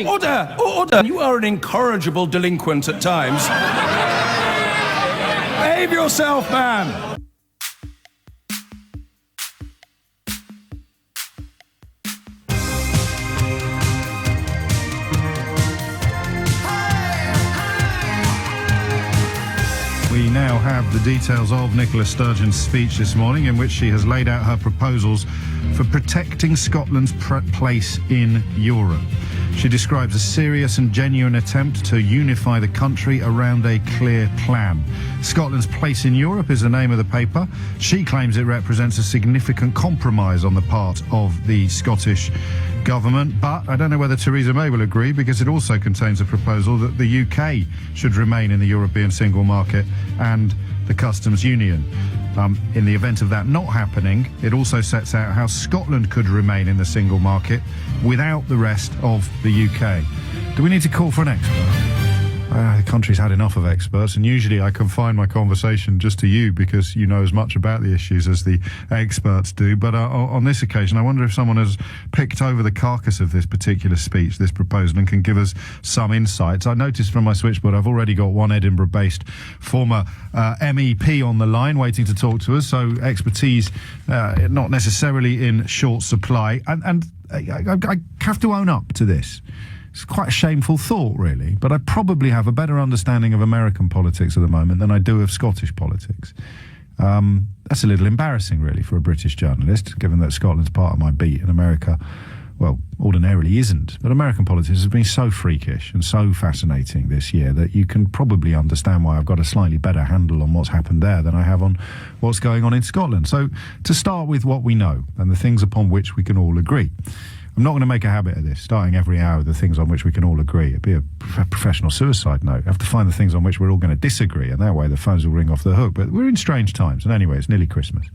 Order! Order! You are an incorrigible delinquent at times. Behave yourself, man! We now have the details of Nicola Sturgeon's speech this morning, in which she has laid out her proposals for protecting Scotland's place in Europe. She describes a serious and genuine attempt to unify the country around a clear plan. Scotland's place in Europe is the name of the paper. She claims it represents a significant compromise on the part of the Scottish government, but I don't know whether Theresa May will agree, because it also contains a proposal that the UK should remain in the European single market and the customs union. In the event of that not happening, it also sets out how Scotland could remain in the single market without the rest of the UK. Do we need to call for an expert? The country's had enough of experts, and usually I confine my conversation just to you because you know as much about the issues as the experts do. But on this occasion, I wonder if someone has picked over the carcass of this particular speech, this proposal, and can give us some insights. I noticed from my switchboard I've already got one Edinburgh-based former MEP on the line waiting to talk to us, so expertise not necessarily in short supply. And I have to own up to this. It's quite a shameful thought, really, but I probably have a better understanding of American politics at the moment than I do of Scottish politics. That's a little embarrassing, really, for a British journalist, given that Scotland's part of my beat and America, well, ordinarily isn't. But American politics has been so freakish and so fascinating this year that you can probably understand why I've got a slightly better handle on what's happened there than I have on what's going on in Scotland. So, to start with what we know and the things upon which we can all agree. I'm not going to make a habit of this, starting every hour with the things on which we can all agree. It'd be a professional suicide note. I have to find the things on which we're all going to disagree, and that way the phones will ring off the hook. But we're in strange times, and anyway, it's nearly Christmas.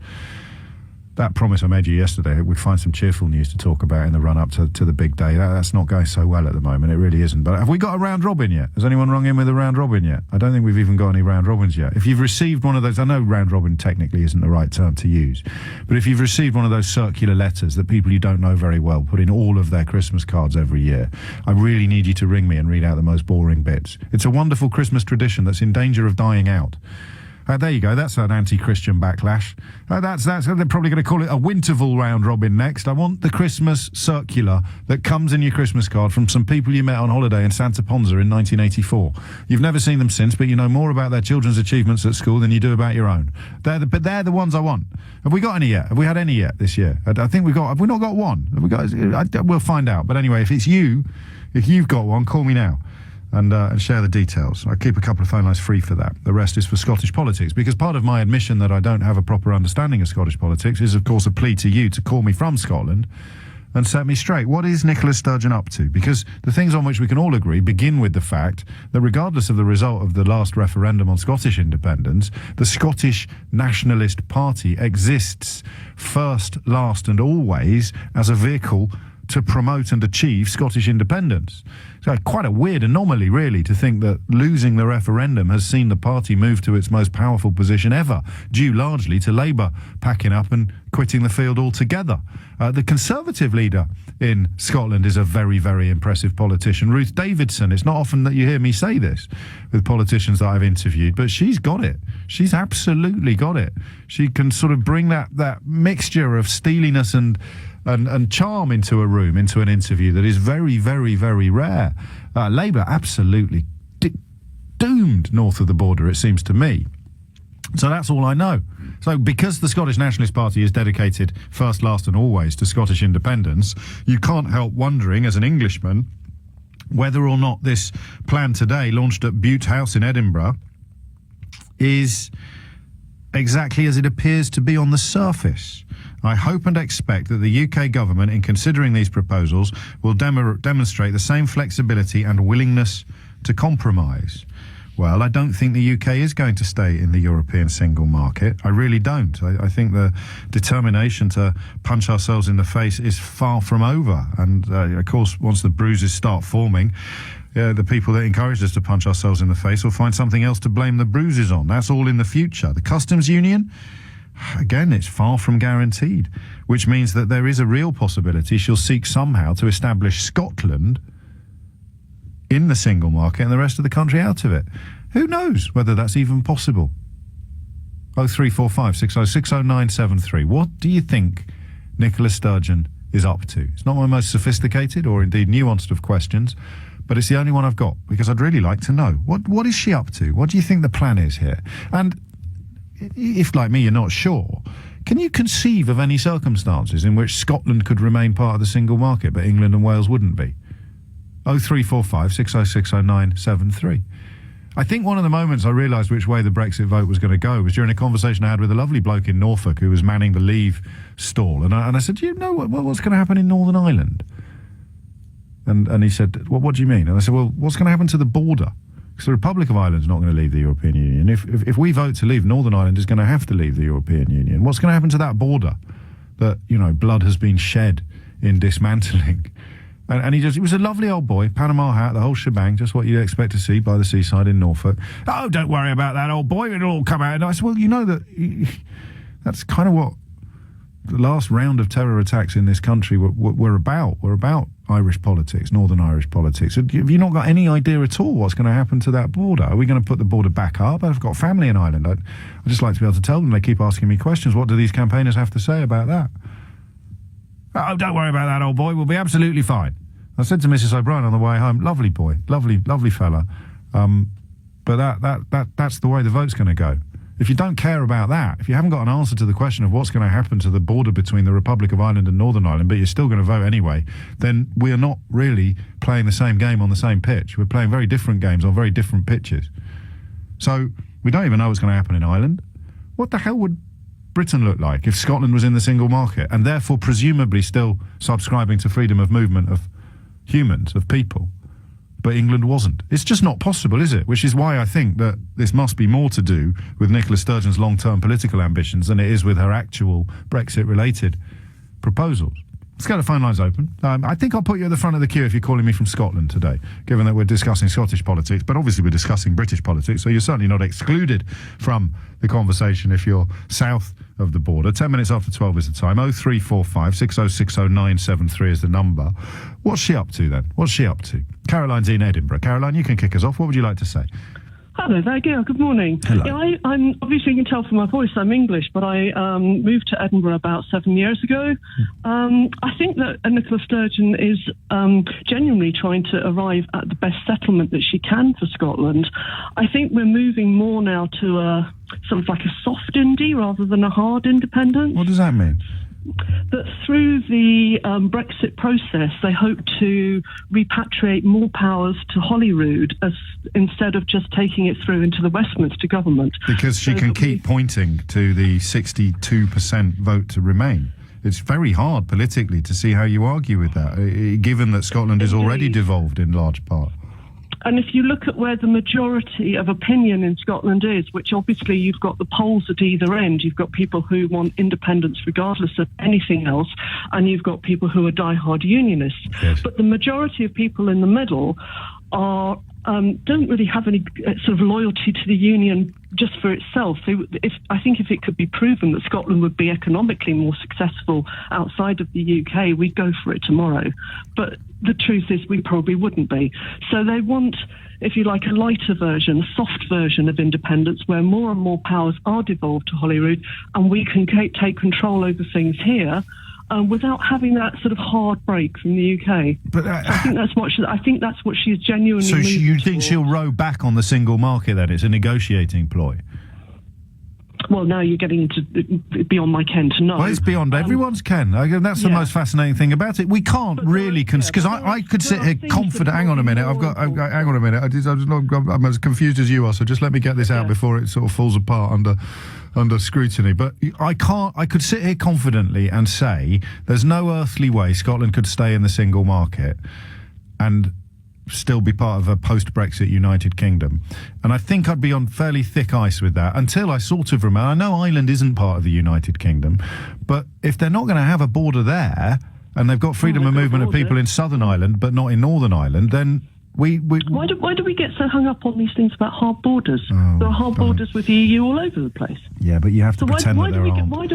That promise I made you yesterday, we'd find some cheerful news to talk about in the run-up to the big day. That's not going so well at the moment. It really isn't. But have we got a round robin yet? Has anyone rung in with a round robin yet? I don't think we've even got any round robins yet. If you've received one of those, I know round robin technically isn't the right term to use, but if you've received one of those circular letters that people you don't know very well put in all of their Christmas cards every year, I really need you to ring me and read out the most boring bits. It's a wonderful Christmas tradition that's in danger of dying out. There you go, that's an anti-Christian backlash. They're probably going to call it a Winterval round robin next. I want the Christmas circular that comes in your Christmas card from some people you met on holiday in Santa Ponsa in 1984. You've never seen them since, but you know more about their children's achievements at school than you do about your own. But they're the ones I want. Have we got any yet? Have we had any yet this year? I think we've got. Have we not got one? Have we got? We'll find out. But anyway, if you've got one, call me now. And share the details. I keep a couple of phone lines free for that. The rest is for Scottish politics, because part of my admission that I don't have a proper understanding of Scottish politics is, of course, a plea to you to call me from Scotland and set me straight. What is Nicola Sturgeon up to? Because the things on which we can all agree begin with the fact that regardless of the result of the last referendum on Scottish independence, the Scottish Nationalist Party exists first, last and always as a vehicle to promote and achieve Scottish independence. So quite a weird anomaly, really, to think that losing the referendum has seen the party move to its most powerful position ever, due largely to Labour packing up and quitting the field altogether. The Conservative leader in Scotland is a very, very impressive politician, Ruth Davidson. It's not often that you hear me say this with politicians that I've interviewed, but she's got it. She's absolutely got it. She can sort of bring that mixture of steeliness and charm into a room, into an interview that is very, very, very rare. Labour absolutely doomed north of the border, it seems to me. So that's all I know. So because the Scottish Nationalist Party is dedicated first, last and always to Scottish independence, you can't help wondering, as an Englishman, whether or not this plan today, launched at Bute House in Edinburgh, is exactly as it appears to be on the surface. I hope and expect that the UK government, in considering these proposals, will demonstrate the same flexibility and willingness to compromise. Well, I don't think the UK is going to stay in the European single market. I really don't. I think the determination to punch ourselves in the face is far from over. And, of course, once the bruises start forming, the people that encouraged us to punch ourselves in the face will find something else to blame the bruises on. That's all in the future. The customs union? Again, it's far from guaranteed, which means that there is a real possibility she'll seek somehow to establish Scotland in the single market and the rest of the country out of it. Who knows whether that's even possible? 0345 60 What do you think Nicola Sturgeon is up to? It's not my most sophisticated or indeed nuanced of questions, but it's the only one I've got, because I'd really like to know. What is she up to? What do you think the plan is here? And if, like me, you're not sure, can you conceive of any circumstances in which Scotland could remain part of the single market, but England and Wales wouldn't be? 0345 60 I think one of the moments I realised which way the Brexit vote was going to go was during a conversation I had with a lovely bloke in Norfolk who was manning the Leave stall. And I said, do you know what's going to happen in Northern Ireland? And he said, what do you mean? And I said, well, what's going to happen to the border? Because the Republic of Ireland's not going to leave the European Union. If we vote to leave, Northern Ireland is going to have to leave the European Union. What's going to happen to that border that, blood has been shed in dismantling? And he was a lovely old boy, Panama hat, the whole shebang, just what you'd expect to see by the seaside in Norfolk. Oh, don't worry about that, old boy, it'll all come out. And I said, well, that's kind of what the last round of terror attacks in this country were about. We're about Irish politics, Northern Irish politics. Have you not got any idea at all what's going to happen to that border? Are we going to put the border back up? I've got family in Ireland. I'd just like to be able to tell them. They keep asking me questions. What do these campaigners have to say about that? Oh, don't worry about that, old boy. We'll be absolutely fine. I said to Mrs. O'Brien on the way home, lovely boy, lovely fella. But that's the way the vote's going to go. If you don't care about that, if you haven't got an answer to the question of what's going to happen to the border between the Republic of Ireland and Northern Ireland, but you're still going to vote anyway, then we are not really playing the same game on the same pitch. We're playing very different games on very different pitches. So we don't even know what's going to happen in Ireland. What the hell would Britain look like if Scotland was in the single market and therefore presumably still subscribing to freedom of movement of humans, of people, but England wasn't? It's just not possible, is it? Which is why I think that this must be more to do with Nicola Sturgeon's long-term political ambitions than it is with her actual Brexit-related proposals. Let's get the phone lines open. I think I'll put you at the front of the queue if you're calling me from Scotland today, given that we're discussing Scottish politics, but obviously we're discussing British politics, so you're certainly not excluded from the conversation if you're south of the border. 10 minutes after 12 is the time. 0345 60 is the number. What's she up to then? What's she up to? Caroline's in Edinburgh. Caroline, you can kick us off. What would you like to say? Hello there, Gail. Good morning. Hello. Yeah, I'm obviously, you can tell from my voice, I'm English, but I moved to Edinburgh about 7 years ago. I think that Nicola Sturgeon is genuinely trying to arrive at the best settlement that she can for Scotland. I think we're moving more now to a sort of like a soft indie rather than a hard independence. What does that mean? That through the Brexit process, they hope to repatriate more powers to Holyrood instead of just taking it through into the Westminster government. Because she can keep pointing to the 62% vote to remain. It's very hard politically to see how you argue with that, given that Scotland is already devolved in large part. And if you look at where the majority of opinion in Scotland is, which obviously you've got the polls at either end, you've got people who want independence regardless of anything else, and you've got people who are diehard unionists. Yes. But the majority of people in the middle are don't really have any sort of loyalty to the union just for itself. I think if it could be proven that Scotland would be economically more successful outside of the UK, we'd go for it tomorrow. But the truth is we probably wouldn't be. So they want, if you like, a lighter version, a soft version of independence where more and more powers are devolved to Holyrood and we can take control over things here. Without having that sort of hard break from the UK. But I think that's what she's genuinely. So you think she'll row back on the single market? Then it's a negotiating ploy. Well, now you're getting into beyond my ken to know. Well, it's beyond everyone's ken. That's the most fascinating thing about it. We can't really because I could sit here confident. Hang on a minute. Hang on a minute. I'm as confused as you are. So just let me get this out before it sort of falls apart under scrutiny. But I could sit here confidently and say there's no earthly way Scotland could stay in the single market and still be part of a post-Brexit United Kingdom. And I think I'd be on fairly thick ice with that until I sort of remember. I know Ireland isn't part of the United Kingdom, but if they're not going to have a border there and they've got freedom of movement of people in Southern Ireland but not in Northern Ireland, then Why do we get so hung up on these things about hard borders? There are hard borders with the EU all over the place. Yeah, but you have to pretend that there aren't. Why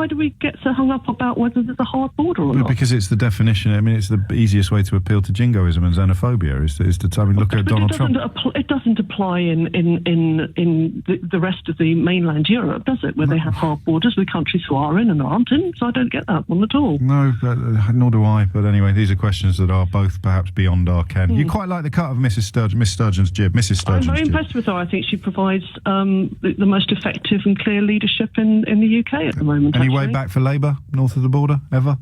do we get so hung up about whether there's a hard border or not? Because it's the definition. I mean, it's the easiest way to appeal to jingoism and xenophobia is to look at Donald Trump. It doesn't apply in the rest of the mainland Europe, does it? Where they have hard borders with countries who are in and aren't in. So I don't get that one at all. No, nor do I. But anyway, these are questions that are both perhaps beyond our ken. You quite like the cut of Miss Sturgeon's jib. I'm very impressed with her. I think she provides the most effective and clear leadership in the UK at the moment. Any way back for Labour north of the border ever?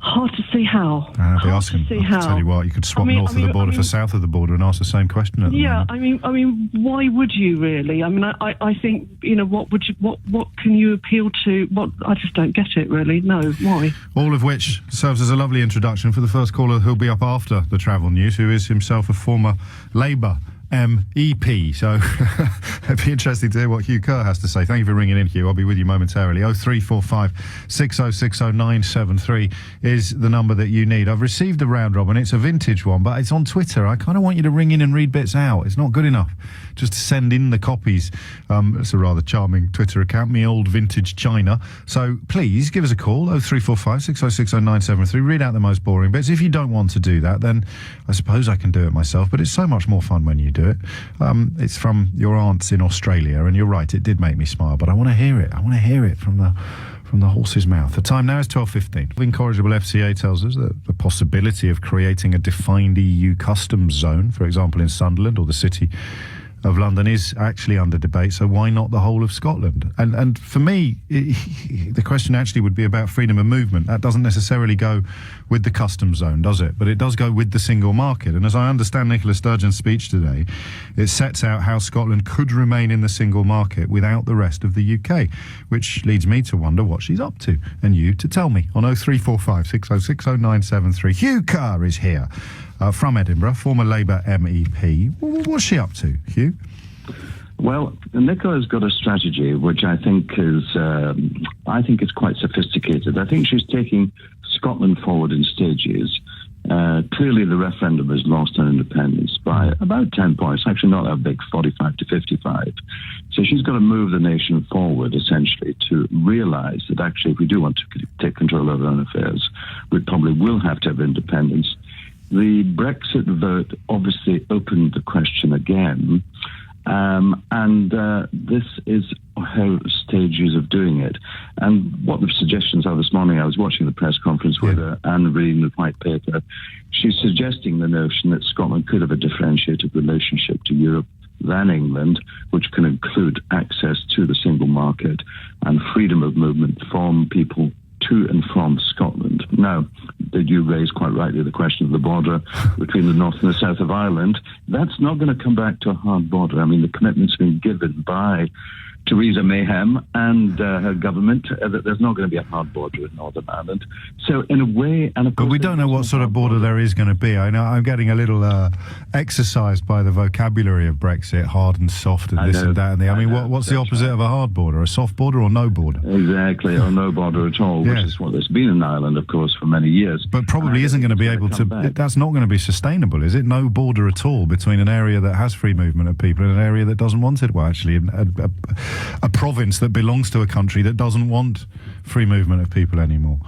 Hard to see how. I'll tell you what, you could swap north of the border for south of the border and ask the same question at the moment. I mean, why would you really? I mean, I think, what can you appeal to? I just don't get it really. No, why? All of which serves as a lovely introduction for the first caller who'll be up after the travel news, who is himself a former Labour MEP. So it'd be interesting to hear what Hugh Kerr has to say. Thank you for ringing in, Hugh. I'll be with you momentarily. 0345 6060 973 is the number that you need. I've received a round robin. It's a vintage one, but it's on Twitter. I kind of want you to ring in and read bits out. It's not good enough just to send in the copies. It's a rather charming Twitter account, Me Old Vintage China. So please give us a call, 0345 6060 973. Read out the most boring bits. If you don't want to do that, then I suppose I can do it myself, but it's so much more fun when you do it. It's from your aunts in Australia, and you're right, it did make me smile, but I want to hear it. I want to hear it from the horse's mouth. The time now is 12:15. Incorrigible FCA tells us that the possibility of creating a defined EU customs zone, for example in Sunderland or the city of London, is actually under debate, so why not the whole of Scotland? And for me, the question actually would be about freedom of movement. That doesn't necessarily go with the customs zone, does it? But it does go with the single market. And as I understand Nicola Sturgeon's speech today, it sets out how Scotland could remain in the single market without the rest of the UK, which leads me to wonder what she's up to, and you to tell me on 0345 6060 973. Hugh Kerr is here. From Edinburgh, former Labour MEP. What's she up to, Hugh? Well, Nicola's got a strategy which I think is quite sophisticated. I think she's taking Scotland forward in stages. Clearly, the referendum has lost on independence by about 10 points. Actually, not that big, 45 to 55. So she's got to move the nation forward, essentially, to realise that actually, if we do want to take control of our own affairs, we probably will have to have independence. The Brexit vote obviously opened the question again, and this is her stages of doing it. And what the suggestions are this morning, I was watching the press conference with her and reading the white paper. She's suggesting the notion that Scotland could have a differentiated relationship to Europe than England, which can include access to the single market and freedom of movement from people to and from Scotland. Now, did you raise quite rightly the question of the border between the north and the south of Ireland? That's not going to come back to a hard border. I mean, the commitment's been given by Theresa May and her government that there's not going to be a hard border in Northern Ireland. So in a way, and of course, but we don't know what sort of border there is going to be. I know I'm getting a little exercised by the vocabulary of Brexit, hard and soft, and this and that and the. I mean, what's the opposite of a hard border? A soft border or no border? Exactly, or no border at all, which is what there's been in Ireland, of course, for many years. But probably isn't going to be able to. That's not going to be sustainable, is it? No border at all between an area that has free movement of people and an area that doesn't want it. Well, actually, a province that belongs to a country that doesn't want free movement of people anymore.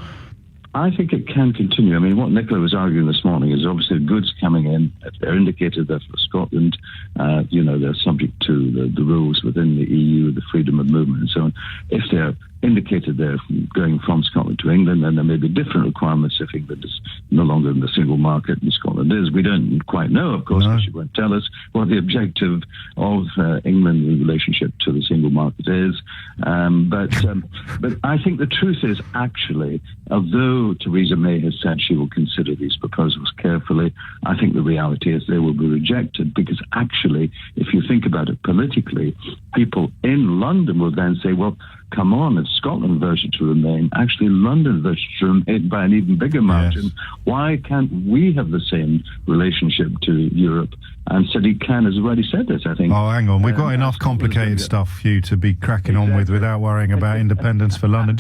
I think it can continue. I mean, what Nicola was arguing this morning is obviously goods coming in. They're indicated that for Scotland, they're subject to the rules within the EU, the freedom of movement and so on. If they're indicated they're going from Scotland to England, then there may be different requirements if England is no longer in the single market and Scotland is. We don't quite know, of course, because she won't tell us what the objective of England in relationship to the single market is. But I think the truth is actually, although Theresa May has said she will consider these proposals carefully, I think the reality is they will be rejected because actually, if you think about it politically, people in London will then say, well, come on, if Scotland voted to remain, actually London voted to remain by an even bigger margin. Yes. Why can't we have the same relationship to Europe? And Sadiq Khan has already said this, I think. Oh, hang on. We've got enough complicated stuff, Hugh, to be cracking on with without worrying about independence for London.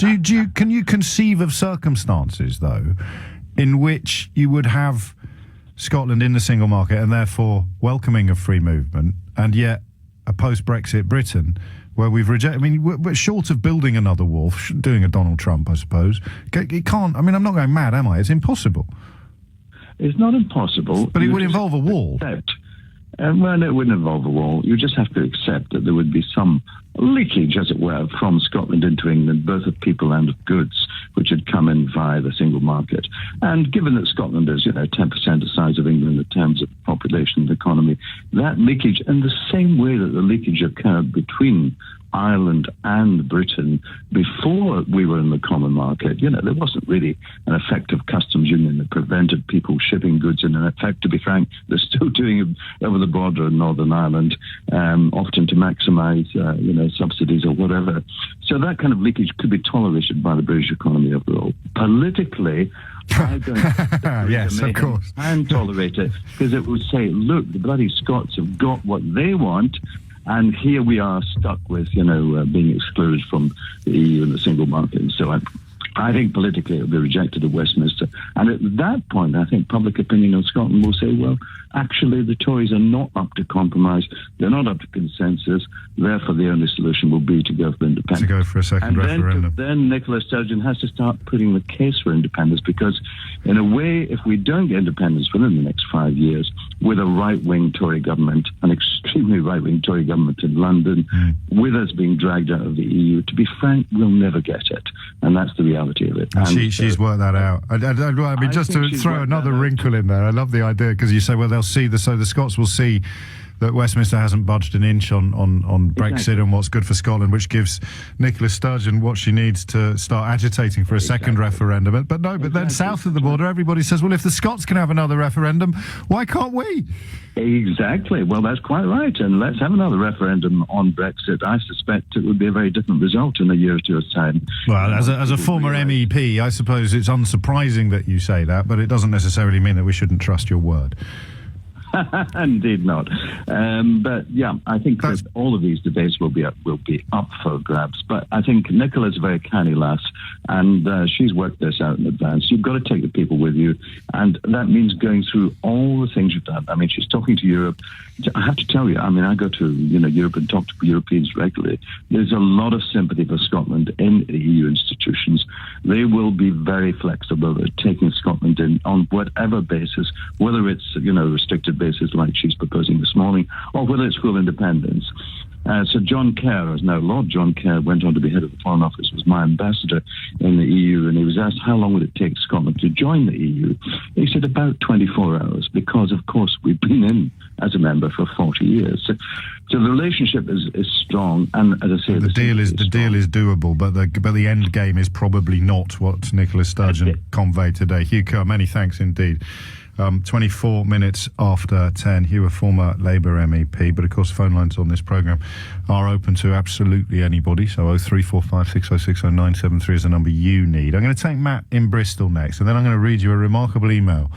Can you conceive of circumstances, though, in which you would have Scotland in the single market and therefore welcoming of free movement, and yet a post-Brexit Britain where we've rejected... I mean, we're short of building another wall, doing a Donald Trump, I suppose. It can't... I mean, I'm not going mad, am I? It's impossible. It's not impossible. But it would involve a wall. Well, it wouldn't involve a wall. You just have to accept that there would be some leakage, as it were, from Scotland into England, both of people and of goods, which had come in via the single market. And given that Scotland is, 10% the size of England in terms of population and economy, that leakage, in the same way that the leakage occurred between Ireland and Britain before we were in the common market, there wasn't really an effective customs union that prevented people shipping goods in. And in fact, to be frank, they're still doing it over the border in Northern Ireland, often to maximise, subsidies or whatever. So that kind of leakage could be tolerated by the British economy overall. Politically, I don't think yes, of course, and tolerate it, because it would say, look, the bloody Scots have got what they want, and here we are stuck with, being excluded from the EU and the single market and so on. I think politically it will be rejected at Westminster. And at that point, I think public opinion in Scotland will say, well, actually, the Tories are not up to compromise. They're not up to consensus. Therefore, the only solution will be to go for independence. To go for a second referendum. Then Nicola Sturgeon has to start putting the case for independence, because in a way, if we don't get independence within the next 5 years, with a right-wing Tory government, an extremely right-wing Tory government in London, with us being dragged out of the EU, to be frank, we'll never get it. And that's the reality of it. And she's worked that out. I mean, just to throw another wrinkle in there, I love the idea, because you say, well, they'll see, so the Scots will see that Westminster hasn't budged an inch on Brexit, exactly, and what's good for Scotland, which gives Nicola Sturgeon what she needs to start agitating for a second referendum. But then south of the border, everybody says, well, if the Scots can have another referendum, why can't we? Exactly. Well, that's quite right. And let's have another referendum on Brexit. I suspect it would be a very different result in a year or two's time. Well, as a former MEP, I suppose it's unsurprising that you say that, but it doesn't necessarily mean that we shouldn't trust your word. Indeed not. But yeah, I think that all of these debates will be up for grabs. But I think Nicola's a very canny lass, and she's worked this out in advance. You've got to take the people with you, and that means going through all the things you've done. I mean, she's talking to Europe. I have to tell you, I mean, I go to Europe and talk to Europeans regularly. There's a lot of sympathy for Scotland in the EU institutions. They will be very flexible at taking Scotland in on whatever basis, whether it's restricted basis like she's proposing this morning, or whether it's full independence. So John Kerr, as now Lord John Kerr, went on to be head of the Foreign Office, was my ambassador in the EU, and he was asked how long would it take Scotland to join the EU. He said about 24 hours, because of course we've been in as a member for 40 years. So the relationship is strong, and as I say, the deal is doable, but the end game is probably not what Nicola Sturgeon conveyed today. Hugh Kerr, many thanks indeed. 24 minutes after 10. Hugh, a former Labour MEP, but of course phone lines on this programme are open to absolutely anybody, so 0345 606 0973 is the number you need. I'm going to take Matt in Bristol next, and then I'm going to read you a remarkable email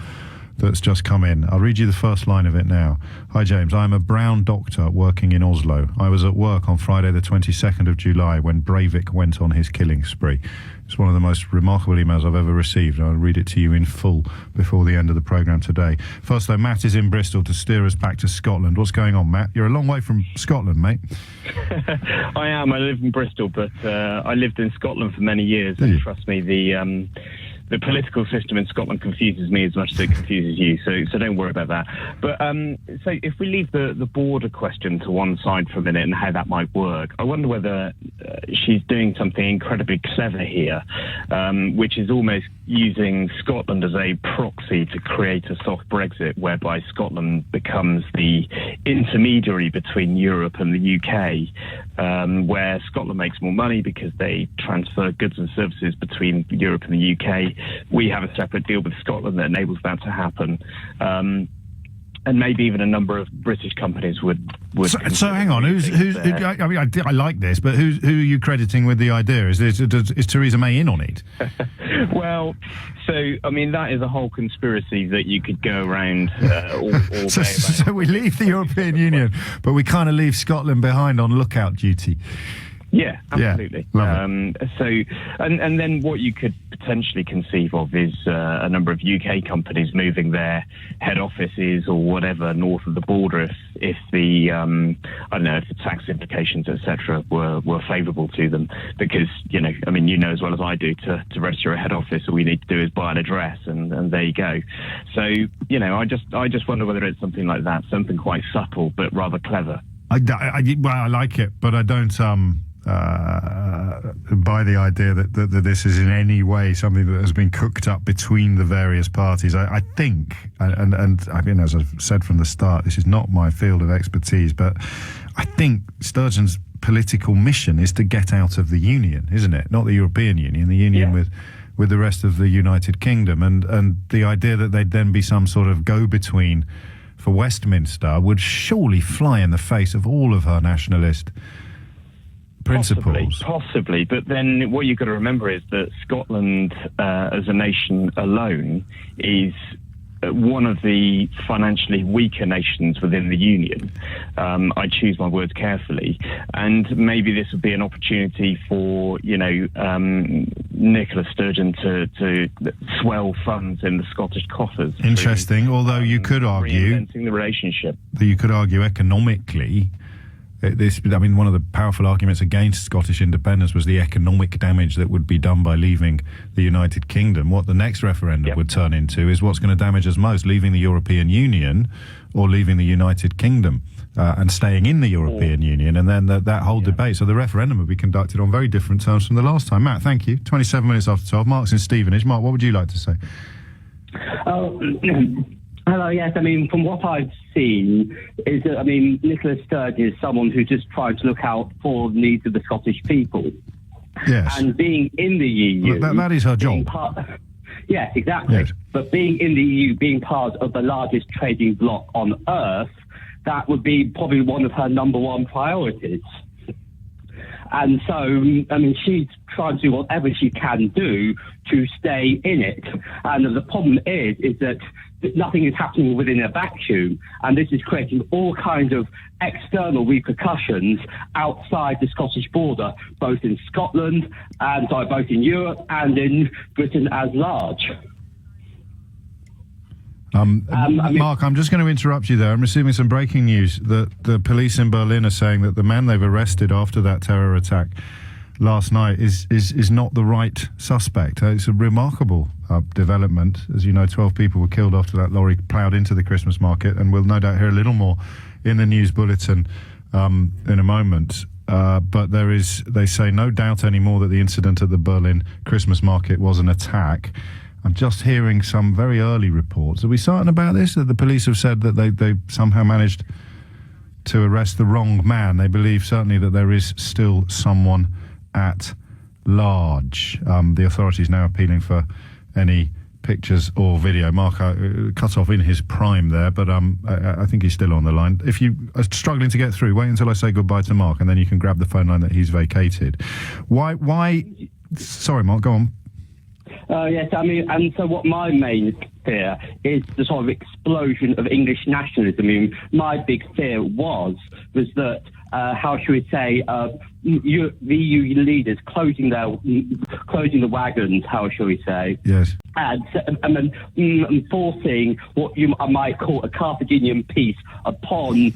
that's just come in. I'll read you the first line of it now. Hi James, I'm a Brown doctor working in Oslo. I was at work on Friday the 22nd of July when Breivik went on his killing spree. It's one of the most remarkable emails I've ever received. I'll read it to you in full before the end of the programme today. First though, Matt is in Bristol to steer us back to Scotland. What's going on, Matt? You're a long way from Scotland, mate. I am. I live in Bristol, but I lived in Scotland for many years, and trust me, the political system in Scotland confuses me as much as it confuses you, so don't worry about that. But so if we leave the border question to one side for a minute and how that might work, I wonder whether she's doing something incredibly clever here, which is almost using Scotland as a proxy to create a soft Brexit, whereby Scotland becomes the intermediary between Europe and the UK, where Scotland makes more money because they transfer goods and services between Europe and the UK. We have a separate deal with Scotland that enables that to happen. And maybe even a number of British companies would. So hang on, who's I mean, I like this, but who are you crediting with the idea? Is Theresa May in on it? Well, so I mean that is a whole conspiracy that you could go around all day. So we leave the European Union, but we kind of leave Scotland behind on lookout duty. Yeah, absolutely. Yeah, And then what you could potentially conceive of is a number of UK companies moving their head offices or whatever north of the border if the I don't know, if the tax implications, etc., were favourable to them, because as well as I do, to register a head office, all we need to do is buy an address, and there you go. So I just wonder whether it's something like that, something quite subtle but rather clever. I like it, but I don't by the idea that this is in any way something that has been cooked up between the various parties. I think, and I mean, as I've said from the start, this is not my field of expertise, but I think Sturgeon's political mission is to get out of the Union, isn't it? Not the European Union, the Union with the rest of the United Kingdom, and the idea that they'd then be some sort of go-between for Westminster would surely fly in the face of all of her nationalist principles. Possibly, but then what you've got to remember is that Scotland as a nation alone is one of the financially weaker nations within the Union. I choose my words carefully, and maybe this would be an opportunity for Nicola Sturgeon to swell funds in the Scottish coffers. Interesting, although you could argue reinventing the relationship. You could argue economically. One of the powerful arguments against Scottish independence was the economic damage that would be done by leaving the United Kingdom. What the next referendum would turn into is what's going to damage us most, leaving the European Union or leaving the United Kingdom and staying in the European Union, and then that whole debate. So the referendum would be conducted on very different terms from the last time. Matt, thank you. 27 minutes after 12. Mark's in Stevenage. Mark, what would you like to say? Hello, yes. From what I've seen, is that, Nicola Sturgeon is someone who just tries to look out for the needs of the Scottish people. Yes. And being in the EU... That is her job. Yes, exactly. Yes. But being in the EU, being part of the largest trading bloc on Earth, that would be probably one of her number one priorities. And so, she's trying to do whatever she can do to stay in it. And the problem is that nothing is happening within a vacuum, and this is creating all kinds of external repercussions outside the Scottish border, both in Scotland, both in Europe and in Britain as large. Mark, I'm just going to interrupt you there. I'm receiving some breaking news that the police in Berlin are saying that the man they've arrested after that terror attack last night is not the right suspect. It's a remarkable development. As you know, 12 people were killed after that lorry ploughed into the Christmas market, and we'll no doubt hear a little more in the news bulletin in a moment. But there is, they say, no doubt anymore that the incident at the Berlin Christmas market was an attack. I'm just hearing some very early reports. Are we certain about this? That the police have said that they somehow managed to arrest the wrong man. They believe certainly that there is still someone at large. The authorities now appealing for any pictures or video. Mark cut off in his prime there, but I think he's still on the line. If you are struggling to get through, wait until I say goodbye to Mark, and then you can grab the phone line that he's vacated. Why? Sorry, Mark, go on. Yes, and so what my main fear is the sort of explosion of English nationalism. My big fear was that, how should we say, the EU leaders closing the wagons, how shall we say? Yes. And forcing what you might call a Carthaginian peace upon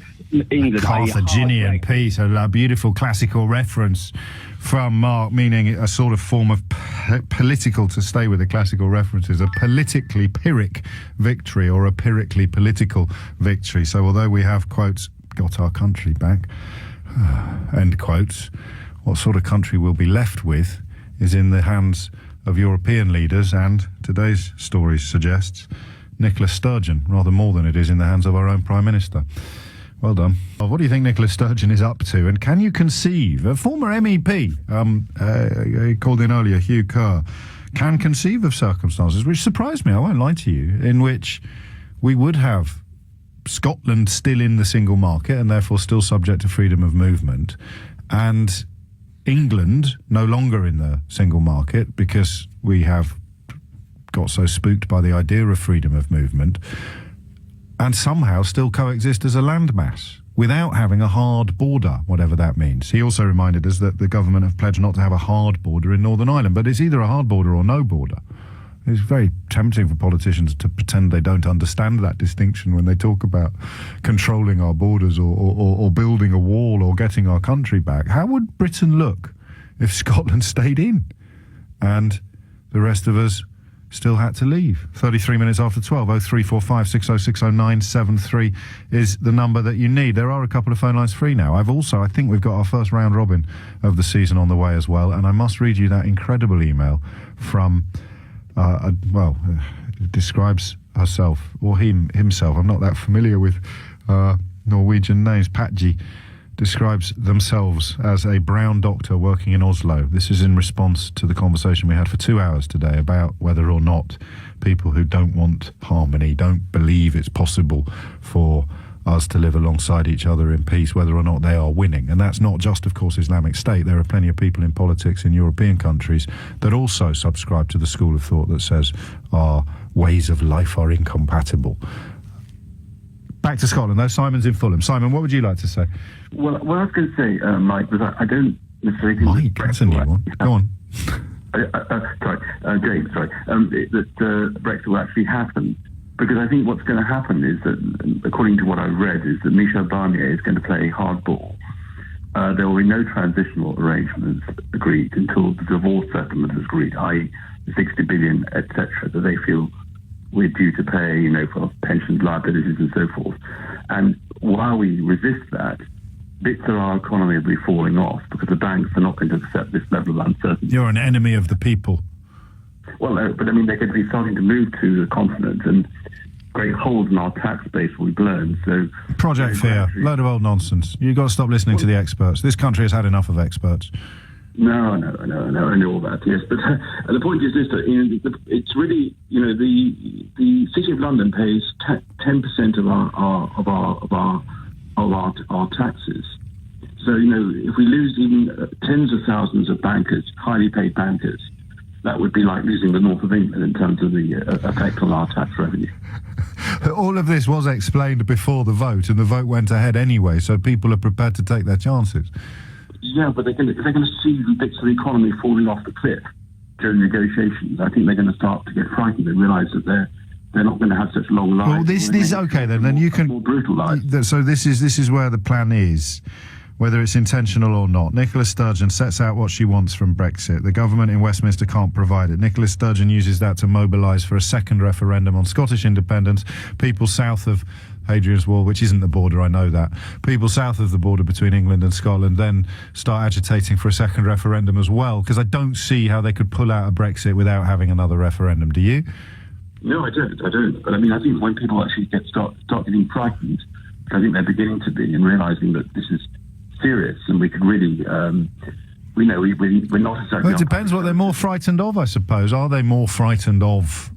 England. Carthaginian peace, a beautiful classical reference from Mark, meaning a sort of form of political, to stay with the classical references, a politically Pyrrhic victory, or a pyrrhically political victory. So although we have, quotes, got our country back, end quotes, what sort of country we'll be left with is in the hands of European leaders, and today's story suggests Nicola Sturgeon, rather more than it is in the hands of our own Prime Minister. Well done. What do you think Nicola Sturgeon is up to? And can you conceive, a former MEP, called in earlier, Hugh Kerr, can conceive of circumstances, which surprised me, I won't lie to you, in which we would have Scotland still in the single market and therefore still subject to freedom of movement, and England no longer in the single market because we have got so spooked by the idea of freedom of movement, and somehow still coexist as a landmass. without having a hard border, whatever that means. He also reminded us that the government have pledged not to have a hard border in Northern Ireland, but it's either a hard border or no border. It's very tempting for politicians to pretend they don't understand that distinction when they talk about controlling our borders or building a wall or getting our country back. How would Britain look if Scotland stayed in and the rest of us still had to leave? 33 minutes after 12, 0345 6060 973 is the number that you need. There are a couple of phone lines free now. I think we've got our first round robin of the season on the way as well, and I must read you that incredible email from, describes herself, or himself. I'm not that familiar with Norwegian names. Patji describes themselves as a brown doctor working in Oslo. This is in response to the conversation we had for 2 hours today about whether or not people who don't want harmony, don't believe it's possible for us to live alongside each other in peace, whether or not they are winning. And that's not just, of course, Islamic State. There are plenty of people in politics in European countries that also subscribe to the school of thought that says our ways of life are incompatible. Back to Scotland, though. Simon's in Fulham. Simon, what would you like to say? Well, what I was going to say, Mike, was I don't necessarily think... Mike, that's a new one. Go on. James, that Brexit will actually happen. Because I think what's going to happen is that, according to what I've read, is that Michel Barnier is going to play hardball. There will be no transitional arrangements agreed until the divorce settlement is agreed, i.e. the 60 billion, etc., that they feel we're due to pay, for pensions, liabilities and so forth. And while we resist that, bits of our economy will be falling off because the banks are not going to accept this level of uncertainty. You're an enemy of the people. Well, but they're going to be starting to move to the continent, and great holes in our tax base will be blown. So, Project Fear, load of old nonsense. You've got to stop listening to the experts. This country has had enough of experts. No, I know all that, yes. But the point is this, that it's really, the City of London pays 10% of our taxes. So, if we lose even tens of thousands of bankers, highly paid bankers, that would be like losing the north of England in terms of the effect on our tax revenue. All of this was explained before the vote, and the vote went ahead anyway, so people are prepared to take their chances. Yeah, but if they're going to see bits of the economy falling off the cliff during negotiations, I think they're going to start to get frightened and realise that they're not going to have such long lives. Well, this okay then. Then you can. More brutal lives. So this is where the plan is, whether it's intentional or not. Nicola Sturgeon sets out what she wants from Brexit. The government in Westminster can't provide it. Nicola Sturgeon uses that to mobilise for a second referendum on Scottish independence. People south of Hadrian's Wall, which isn't the border, I know that. People south of the border between England and Scotland then start agitating for a second referendum as well, because I don't see how they could pull out a Brexit without having another referendum. Do you? No, I don't. But I think when people actually start getting frightened, I think they're beginning to be, and realising that this is serious, and we could really, we're not exactly... Well, it depends what they're more frightened of, I suppose. Are they more frightened of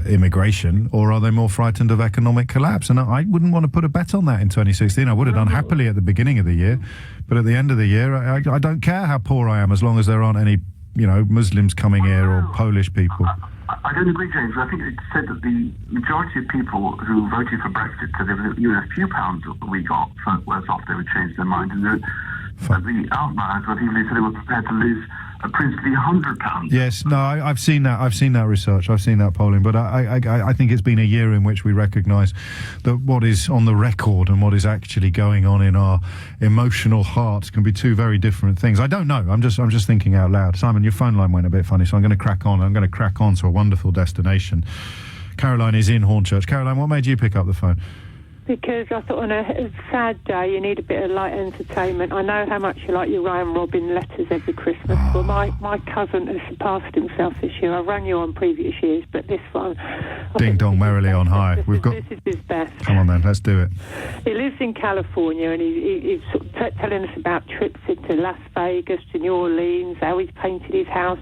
immigration, or are they more frightened of economic collapse? And I wouldn't want to put a bet on that in 2016. I would have done happily at the beginning of the year, but at the end of the year, I don't care how poor I am as long as there aren't any, Muslims coming here or Polish people. I don't agree, James. I think it's said that the majority of people who voted for Brexit said there was a few pounds that we got worse off, they would change their mind. And the outliers, I think they said they were prepared to lose a princely £100. Yes, no, I've seen that. I've seen that research. I've seen that polling. But I think it's been a year in which we recognise that what is on the record and what is actually going on in our emotional hearts can be two very different things. I don't know. I'm just thinking out loud. Simon, your phone line went a bit funny, so I'm going to crack on. I'm going to crack on to a wonderful destination. Caroline is in Hornchurch. Caroline, what made you pick up the phone? Because I thought on a sad day you need a bit of light entertainment. I know how much you like your Ryan Robin letters every Christmas. Well, my cousin has surpassed himself this year. I rang you on previous years, but this one... Ding dong merrily on high. This is his best. Come on then, let's do it. He lives in California, and he's sort of telling us about trips into Las Vegas, to New Orleans, how he's painted his house.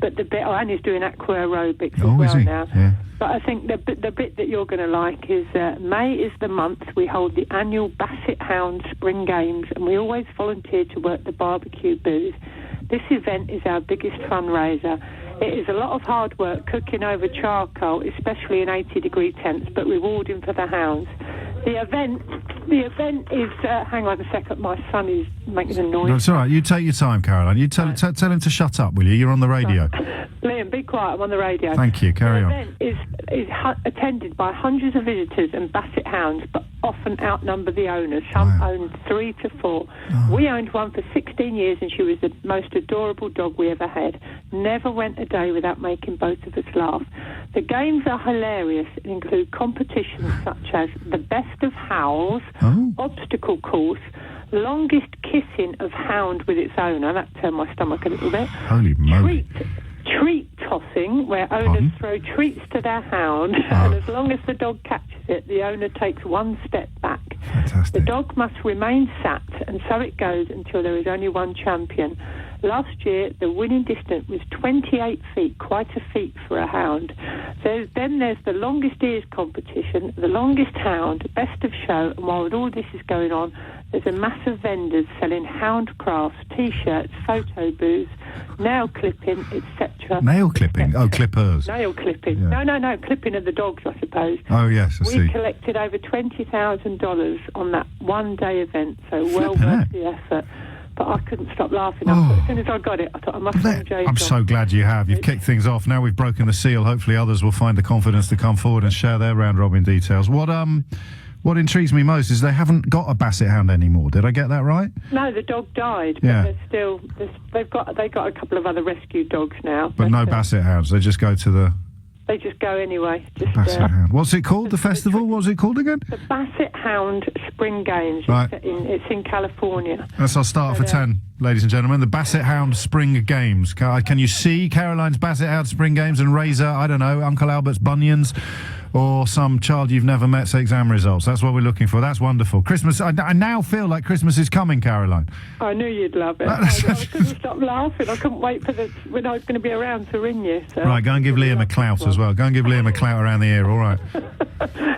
But and he's doing aqua aerobics as well now. Yeah. But I think the bit that you're going to like is May is the month we hold the annual Basset Hound Spring Games, and we always volunteer to work the barbecue booth. This event is our biggest fundraiser. It is a lot of hard work cooking over charcoal, especially in 80-degree temps, but rewarding for the hounds. The event is. Hang on a second. My son is making a noise. No, it's all right. You take your time, Caroline. You tell him to shut up, will you? You're on the radio. Liam, be quiet. I'm on the radio. Thank you. Carry on. The event is attended by hundreds of visitors and basset hounds, but often outnumber the owners. Some own 3 to 4. Oh. We owned one for 16 years, and she was the most adorable dog we ever had. Never went a day without making both of us laugh. The games are hilarious and include competitions such as the best of howls, obstacle course, longest kissing of hound with its owner. That turned my stomach a little bit. Holy moly. Treat tossing, where owners throw treats to their hound, and as long as the dog catches it, the owner takes one step back. Fantastic. The dog must remain sat, and so it goes until there is only one champion. Last year, the winning distance was 28 feet, quite a feat for a hound. Then there's the longest ears competition, the longest hound, best of show, and while all this is going on, there's a mass of vendors selling hound crafts, T-shirts, photo booths, nail clipping, etc. Nail clipping? Oh, clippers. Nail clipping. Yeah. No, clipping of the dogs, I suppose. Oh, yes, I see. We collected over $20,000 on that one-day event, so well worth the effort. But I couldn't stop laughing. As soon as I got it, I thought I must have James. I'm so glad you have. You've kicked things off. Now we've broken the seal. Hopefully others will find the confidence to come forward and share their round-robin details. What intrigues me most is they haven't got a basset hound anymore. Did I get that right? No, the dog died. Yeah. But they've got a couple of other rescue dogs now. But no basset hounds. They just go to the... They just go anyway. Basset hound. What's it called? The festival? What's it called again? The Basset Hound Spring Games. Right. It's in California. That's our start for 10, ladies and gentlemen. The Basset Hound Spring Games. Can you see Caroline's Basset Hound Spring Games and Razor, I don't know, Uncle Albert's bunions, or some child you've never met's exam results? That's what we're looking for. That's wonderful. Christmas, I now feel like Christmas is coming, Caroline. I knew you'd love it. I couldn't stop laughing. I couldn't wait for when I was going to be around to ring you. So. Right, go and give Liam a clout as well. Go and give Liam a clout around the ear, all right?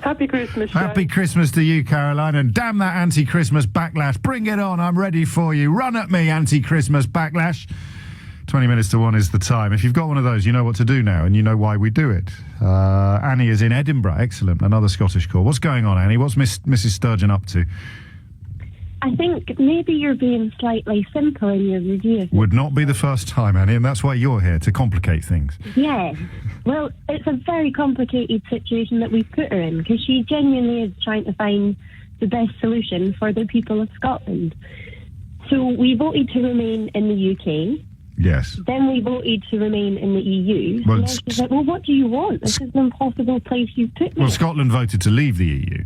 Happy Christmas, Joe. Happy Christmas to you, Caroline, and damn that anti-Christmas backlash. Bring it on, I'm ready for you. Run at me, anti-Christmas backlash. 20 minutes to 1 is the time. If you've got one of those, you know what to do now, and you know why we do it. Annie is in Edinburgh. Excellent. Another Scottish call. What's going on, Annie? What's Mrs. Sturgeon up to? I think maybe you're being slightly simple in your review. Would not be the first time, Annie, and that's why you're here, to complicate things. Yeah. Well, it's a very complicated situation that we've put her in, because she genuinely is trying to find the best solution for the people of Scotland. So we voted to remain in the UK. Yes. Then we voted to remain in the EU. Well, and she's like, well, what do you want? This is an impossible place you've put me. Well, Scotland voted to leave the EU.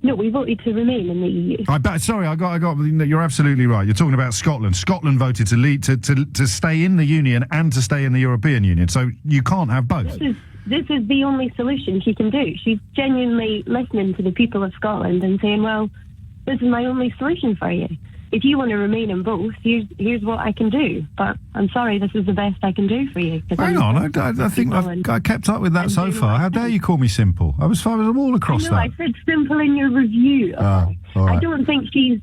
No, we voted to remain in the EU. I got. You're absolutely right. You're talking about Scotland. Scotland voted to leave, to stay in the Union and to stay in the European Union. So you can't have both. This is the only solution she can do. She's genuinely listening to the people of Scotland and saying, well, this is my only solution for you. If you want to remain in both, here's what I can do. But I'm sorry, this is the best I can do for you. Hang on, I think I kept up with that so far. How dare you call me simple? I was all across that. I said simple in your review. All right. I don't think she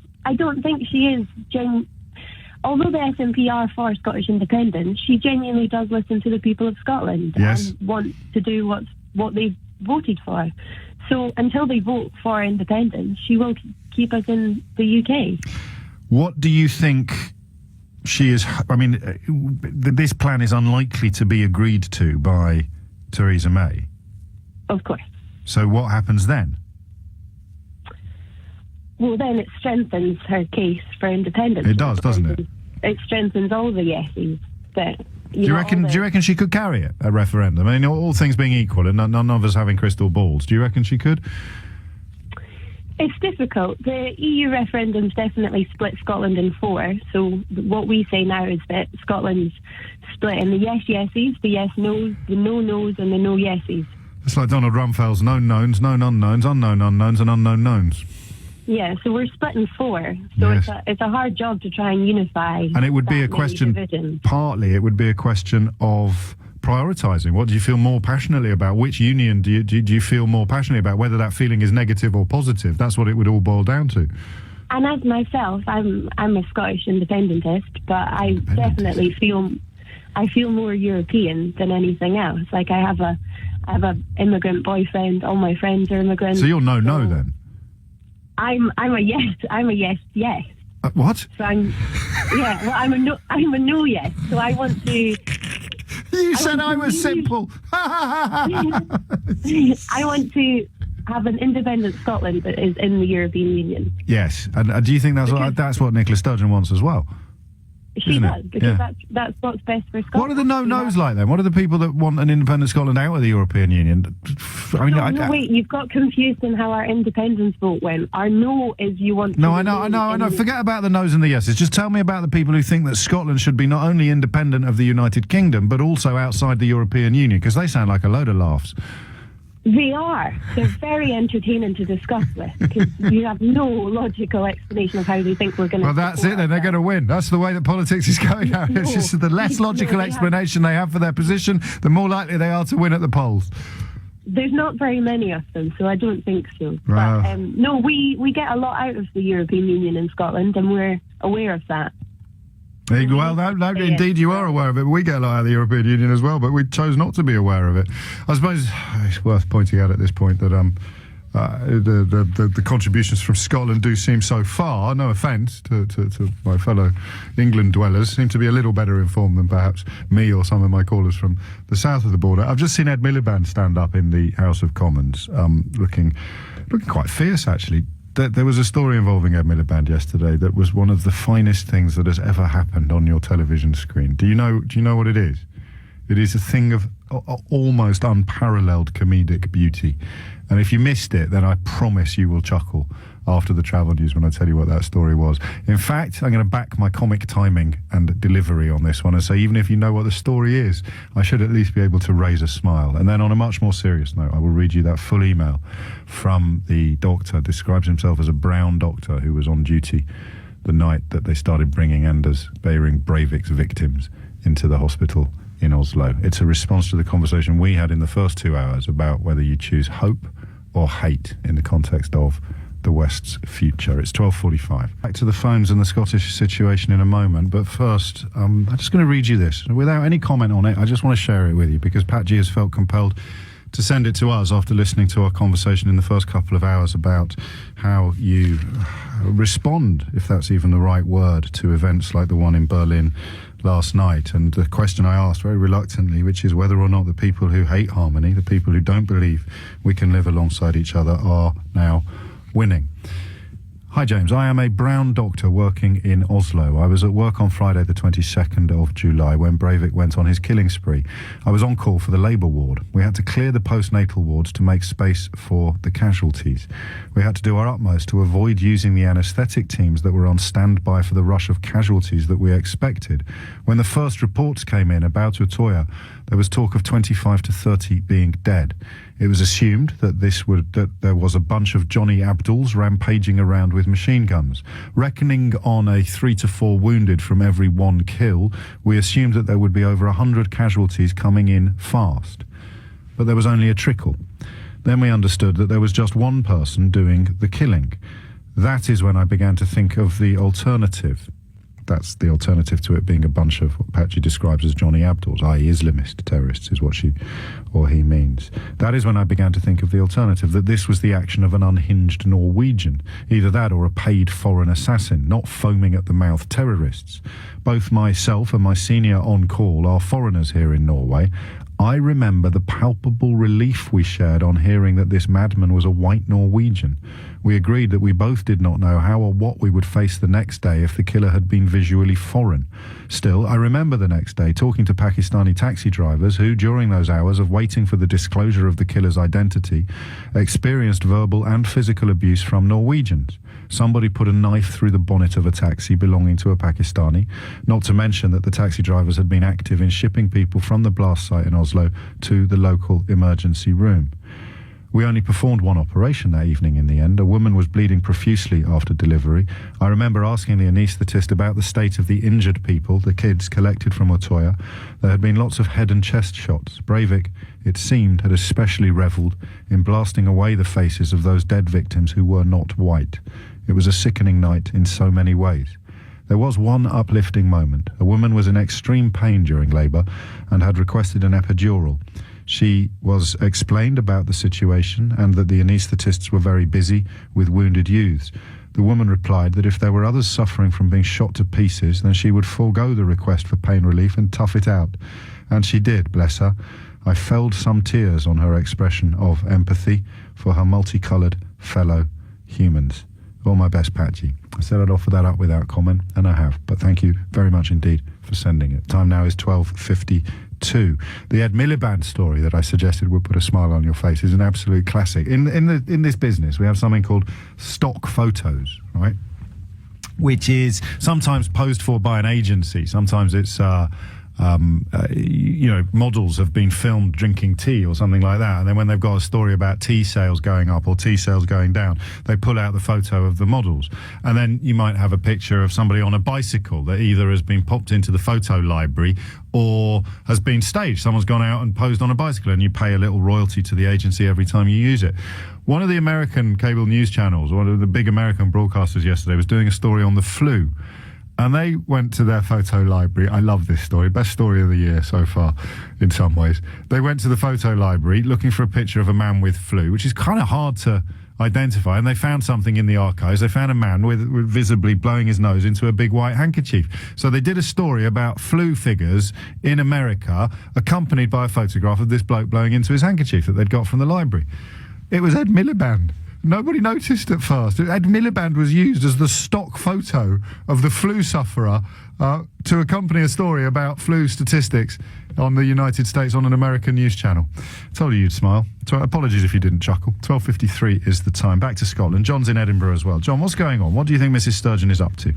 is although the SNP are for Scottish independence, she genuinely does listen to the people of Scotland and wants to do what they voted for. So until they vote for independence, she will keep us in the UK. What do you think she is... I mean, this plan is unlikely to be agreed to by Theresa May. Of course. So what happens then? Well, then it strengthens her case for independence. It does, doesn't it? It strengthens all the yeses. But, do you reckon she could carry it, a referendum? I mean, all things being equal, and none of us having crystal balls, do you reckon she could? It's difficult. The EU referendum's definitely split Scotland in 4. So what we say now is that Scotland's split in the yes-yeses, the yes-nos, the no-nos, and the no-yeses. It's like Donald Rumsfeld's known knowns, known unknowns, unknown unknowns, and unknown knowns. Yeah, so we're split in 4. So it's a hard job to try and unify. And it would be a question, partly, it would be a question of prioritising. What do you feel more passionately about? Which union do you feel more passionately about? Whether that feeling is negative or positive. That's what it would all boil down to. And as myself, I'm a Scottish independentist, but I definitely feel more European than anything else. Like I have I have an immigrant boyfriend. All my friends are immigrants. So you're no then? I'm a yes. I'm a yes. What? So I'm a no. I'm a no yes. So I want to. You said I was simple. I want to have an independent Scotland that is in the European Union. Yes, and do you think that's what Nicola Sturgeon wants as well? She does, because that's what's best for Scotland. What are the no-nos like then? What are the people that want an independent Scotland out of the European Union? Wait, you've got confused in how our independence vote went. Our no is you want to... No, I know. Forget about the no's and the yeses. Just tell me about the people who think that Scotland should be not only independent of the United Kingdom, but also outside the European Union, because they sound like a load of laughs. They are. They're very entertaining to discuss with, because you have no logical explanation of how they think we're going to... Well, that's it then. They're going to win. That's the way that politics is going now. It's just the less logical explanation they have for their position, the more likely they are to win at the polls. There's not very many of them, so I don't think so. Wow. But, no, we get a lot out of the European Union in Scotland, and we're aware of that. Well, no, indeed you are aware of it. We get a lot out of the European Union as well, but we chose not to be aware of it. I suppose it's worth pointing out at this point that the contributions from Scotland do seem so far, no offence to my fellow England dwellers, seem to be a little better informed than perhaps me or some of my callers from the south of the border. I've just seen Ed Miliband stand up in the House of Commons, looking quite fierce, actually. There was a story involving Ed Miliband yesterday that was one of the finest things that has ever happened on your television screen. Do you know what it is? It is a thing of almost unparalleled comedic beauty. And if you missed it, then I promise you will chuckle after the travel news when I tell you what that story was. In fact, I'm going to back my comic timing and delivery on this one and say even if you know what the story is, I should at least be able to raise a smile. And then on a much more serious note, I will read you that full email from the doctor. Describes himself as a brown doctor who was on duty the night that they started bringing Anders Breivik's victims into the hospital in Oslo. It's a response to the conversation we had in the first 2 hours about whether you choose hope or hate in the context of the West's future. It's 12:45. Back to the phones and the Scottish situation in a moment, but first, I'm just going to read you this. Without any comment on it, I just want to share it with you because Pat G has felt compelled to send it to us after listening to our conversation in the first couple of hours about how you respond, if that's even the right word, to events like the one in Berlin last night. And the question I asked very reluctantly, which is whether or not the people who hate harmony, the people who don't believe we can live alongside each other, are now winning. Hi James, I am a brown doctor working in Oslo. I was at work on Friday the 22nd of July when Breivik went on his killing spree. I was on call for the labour ward. We had to clear the postnatal wards to make space for the casualties. We had to do our utmost to avoid using the anaesthetic teams that were on standby for the rush of casualties that we expected. When the first reports came in about Utoya, there was talk of 25 to 30 being dead. It was assumed that there was a bunch of Johnny Abduls rampaging around with machine guns. Reckoning on a 3 to 4 wounded from every one kill, we assumed that there would be over 100 casualties coming in fast. But there was only a trickle. Then we understood that there was just one person doing the killing. That is when I began to think of the alternative. That's the alternative to it being a bunch of what Patchy describes as Johnny Abduls, i.e. Islamist terrorists, is what she or he means. That is when I began to think of the alternative, that this was the action of an unhinged Norwegian, either that or a paid foreign assassin, not foaming at the mouth terrorists. Both myself and my senior on call are foreigners here in Norway. I remember the palpable relief we shared on hearing that this madman was a white Norwegian. We agreed that we both did not know how or what we would face the next day if the killer had been visually foreign. Still, I remember the next day talking to Pakistani taxi drivers who, during those hours of waiting for the disclosure of the killer's identity, experienced verbal and physical abuse from Norwegians. Somebody put a knife through the bonnet of a taxi belonging to a Pakistani, not to mention that the taxi drivers had been active in shipping people from the blast site in Oslo to the local emergency room. We only performed one operation that evening in the end. A woman was bleeding profusely after delivery. I remember asking the anaesthetist about the state of the injured people, the kids collected from Utoya. There had been lots of head and chest shots. Breivik, it seemed, had especially revelled in blasting away the faces of those dead victims who were not white. It was a sickening night in so many ways. There was one uplifting moment. A woman was in extreme pain during labour and had requested an epidural. She was explained about the situation and that the anaesthetists were very busy with wounded youths. The woman replied that if there were others suffering from being shot to pieces, then she would forego the request for pain relief and tough it out. And she did, bless her. I felled some tears on her expression of empathy for her multicoloured fellow humans. All my best, Patchy. I said I'd offer that up without comment, and I have. But thank you very much indeed for sending it. Time now is 12:52. The Ed Miliband story that I suggested would put a smile on your face is an absolute classic. In this business, we have something called stock photos, right? Which is sometimes posed for by an agency. Sometimes it's models have been filmed drinking tea or something like that, and then when they've got a story about tea sales going up or tea sales going down, they pull out the photo of the models, and then you might have a picture of somebody on a bicycle that either has been popped into the photo library or has been staged. Someone's gone out and posed on a bicycle, and you pay a little royalty to the agency every time you use it. One of the American cable news channels, one of the big American broadcasters yesterday, was doing a story on the flu. And they went to their photo library. I love this story. Best story of the year so far, in some ways. They went to the photo library looking for a picture of a man with flu, which is kind of hard to identify. And they found something in the archives. They found a man with visibly blowing his nose into a big white handkerchief. So they did a story about flu figures in America, accompanied by a photograph of this bloke blowing into his handkerchief that they'd got from the library. It was Ed Miliband. Nobody noticed at first. Ed Miliband was used as the stock photo of the flu sufferer to accompany a story about flu statistics on the United States on an American news channel. I told you you'd smile. So apologies if you didn't chuckle. 12:53 is the time. Back to Scotland. John's in Edinburgh as well. John, what's going on? What do you think Mrs. Sturgeon is up to?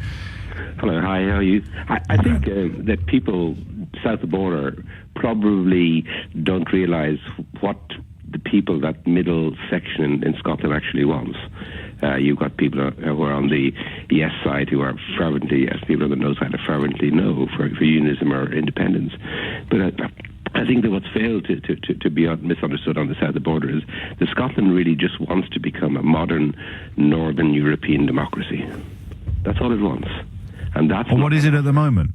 Hello, hi, how are you? I think that people south of the border probably don't realise what the people, that middle section in Scotland actually wants. You've got people who are on the yes side who are fervently yes, people on the no side are fervently no for unionism or independence. But I think that what's failed to be misunderstood on the south of the border is that Scotland really just wants to become a modern Northern European democracy. That's all it wants. And that's what is it at the moment?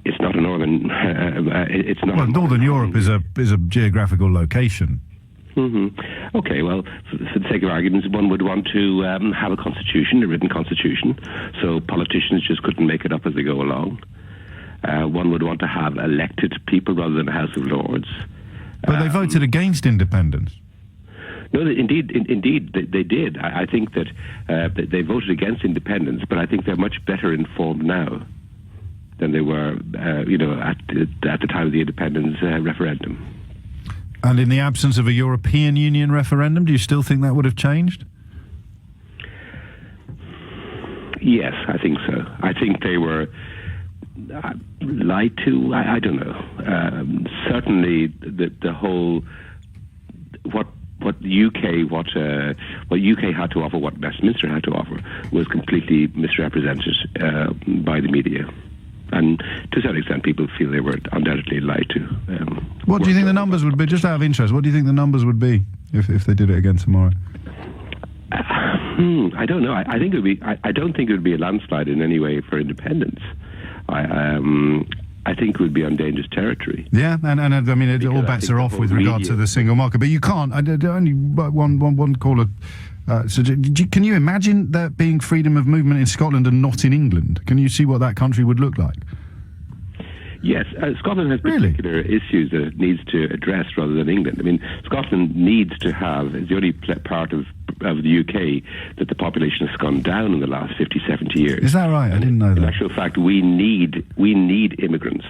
It's not a northern. It's not. Well, Northern Europe is a geographical location. Mm-hmm. Okay, well, for the sake of arguments, one would want to have a constitution, a written constitution, so politicians just couldn't make it up as they go along. One would want to have elected people rather than a House of Lords. But they voted against independence. No, indeed, they did. I think that they voted against independence, but I think they're much better informed now than they were, at the time of the independence referendum. And in the absence of a European Union referendum, do you still think that would have changed? Yes, I think so. I think they were lied to. I don't know. Certainly, the whole what UK had to offer, what Westminster had to offer, was completely misrepresented by the media. And to a certain extent, people feel they were undoubtedly lied to. What do you think the numbers would be? Just out of interest, what do you think the numbers would be if they did it again tomorrow? I don't know. I think it would be. I don't think it would be a landslide in any way for independence. I think it would be on dangerous territory. Yeah, and I mean, all bets are off with regard to the single market. But you can't. Only one caller. Can you imagine there being freedom of movement in Scotland and not in England? Can you see what that country would look like? Yes, Scotland has particular issues that it needs to address rather than England. I mean, Scotland needs to have, it's the only part of the UK that the population has gone down in the last 50, 70 years. Is that right? I didn't know that. In actual fact, we need immigrants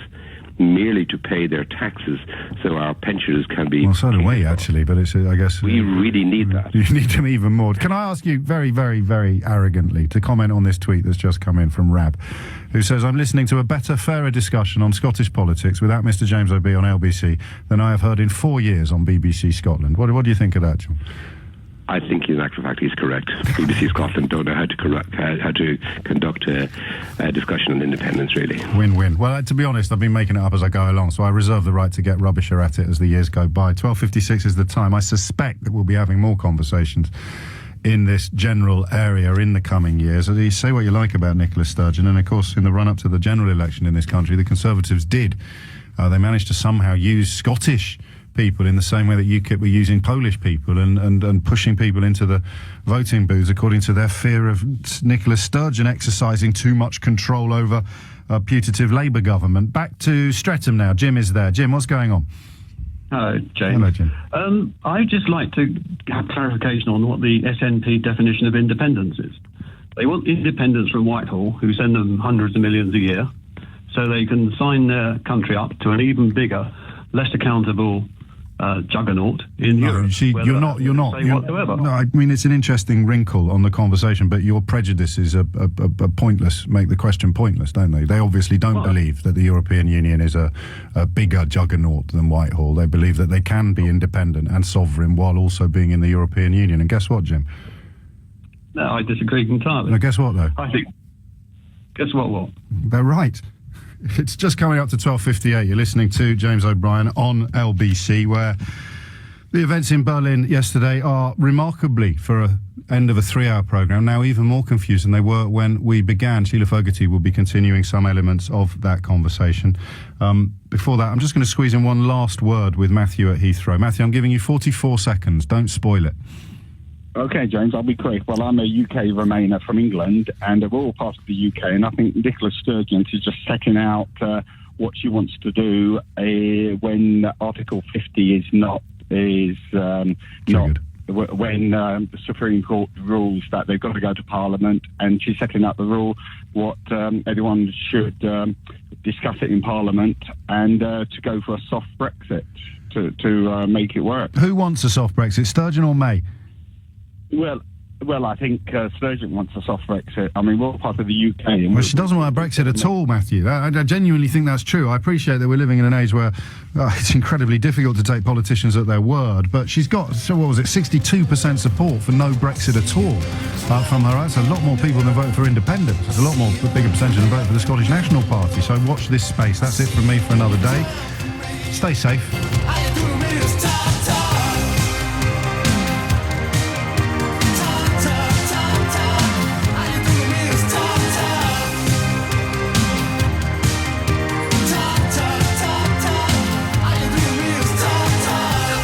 merely to pay their taxes so our pensioners can be... Well, so do we, actually, but it's, I guess... We really need that. You need them even more. Can I ask you very, very, very arrogantly to comment on this tweet that's just come in from Rab, who says, I'm listening to a better, fairer discussion on Scottish politics without Mr James O'Bee on LBC than I have heard in 4 years on BBC Scotland. What do you think of that, John? I think, in actual fact, he's correct. BBC Scotland don't know how to conduct a discussion on independence, really. Win-win. Well, to be honest, I've been making it up as I go along, so I reserve the right to get rubbisher at it as the years go by. 12:56 is the time. I suspect that we'll be having more conversations in this general area in the coming years. You say what you like about Nicola Sturgeon, and of course, in the run-up to the general election in this country, the Conservatives did. They managed to somehow use Scottish people in the same way that UKIP were using Polish people and pushing people into the voting booths according to their fear of Nicola Sturgeon exercising too much control over a putative Labour government. Back to Streatham now. Jim is there. Jim, what's going on? Hello, James. Hello, Jim. I'd just like to have clarification on what the SNP definition of independence is. They want independence from Whitehall, who send them hundreds of millions a year, so they can sign their country up to an even bigger, less accountable juggernaut in Europe. You're not. No, I mean, it's an interesting wrinkle on the conversation, but your prejudices are pointless, make the question pointless, don't they? They obviously don't believe that the European Union is a bigger juggernaut than Whitehall. They believe that they can be independent and sovereign while also being in the European Union. And guess what, Jim? No, I disagree entirely. No, guess what, though? Guess what? They're right. It's just coming up to 12:58. You're listening to James O'Brien on LBC, where the events in Berlin yesterday are remarkably, for an end of a 3-hour programme, now even more confused than they were when we began. Sheila Fogarty will be continuing some elements of that conversation. Before that, I'm just going to squeeze in one last word with Matthew at Heathrow. Matthew, I'm giving you 44 seconds. Don't spoil it. OK, James, I'll be quick. Well, I'm a UK Remainer from England, and we're all part of the UK, and I think Nicola Sturgeon is just setting out what she wants to do when Article 50 is not when the Supreme Court rules that they've got to go to Parliament, and she's setting up the rule what everyone should discuss it in Parliament and to go for a soft Brexit to make it work. Who wants a soft Brexit, Sturgeon or May? Well, I think Sturgeon wants a soft Brexit. I mean, we're all part of the UK. Well, she doesn't want a Brexit at all, Matthew. I genuinely think that's true. I appreciate that we're living in an age where it's incredibly difficult to take politicians at their word, but she's got, 62% support for no Brexit at all from her. That's a lot more people than vote for independence. It's a lot more, bigger percentage than vote for the Scottish National Party. So watch this space. That's it from me for another day. Stay safe.